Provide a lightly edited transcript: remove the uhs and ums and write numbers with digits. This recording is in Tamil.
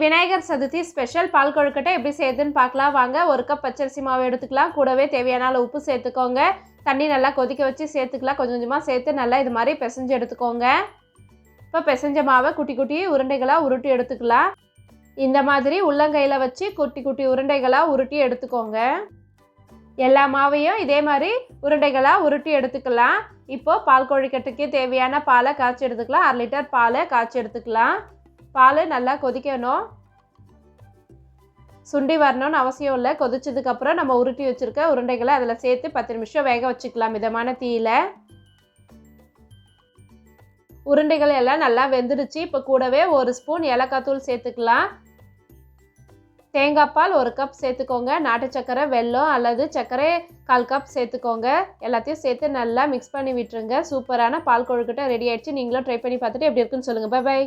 விநாயகர் சதுர்த்தி ஸ்பெஷல் பால் கொழுக்கட்டை எப்படி செய்யுதுன்னு பார்க்கலாம் வாங்க. 1 கப் பச்சரிசி மாவு எடுத்துக்கலாம். கூடவே தேவையான அளவு உப்பு சேர்த்துக்கோங்க. தண்ணி நல்லா கொதிக்க வச்சு சேர்த்துக்கலாம். கொஞ்சம் கொஞ்சமாக சேர்த்து நல்லா இது மாதிரி பிசைஞ்சு எடுத்துக்கோங்க. இப்போ பிசைஞ்ச மாவை குட்டி குட்டி உருண்டைகளாக உருட்டி எடுத்துக்கலாம். இந்த மாதிரி உள்ளங்கையில் வச்சு குட்டி குட்டி உருண்டைகளாக உருட்டி எடுத்துக்கோங்க. எல்லா மாவையும் இதே மாதிரி உருண்டைகளாக உருட்டி எடுத்துக்கலாம். இப்போது பால் கொழுக்கட்டைக்கு தேவையான பாலை காய்ச்சி எடுத்துக்கலாம். 1/2 லிட்டர் பாலை காய்ச்சி எடுத்துக்கலாம். பால் நல்லா கொதிக்கணும். சுண்டி வரணும்னு அவசியம் இல்லை. கொதிச்சதுக்கப்புறம் நம்ம உருட்டி வச்சுருக்க உருண்டைகளை அதில் சேர்த்து 10 நிமிஷம் வேக வச்சுக்கலாம் மிதமான தீயில். உருண்டைகள் எல்லாம் நல்லா வெந்துடுச்சு. இப்போ கூடவே 1 ஸ்பூன் ஏலக்காய் தூள் சேர்த்துக்கலாம். தேங்காய் பால் 1 கப் சேர்த்துக்கோங்க. நாட்டு சர்க்கரை, வெல்லம் அல்லது சர்க்கரை 1/4 கப் சேர்த்துக்கோங்க. எல்லாத்தையும் சேர்த்து நல்லா மிக்ஸ் பண்ணி விட்டுருங்க. சூப்பரான பால் கொழுக்கட்டை ரெடி ஆயிடுச்சு. நீங்களும் ட்ரை பண்ணி பார்த்துட்டு எப்படி இருக்குன்னு சொல்லுங்கள். பை.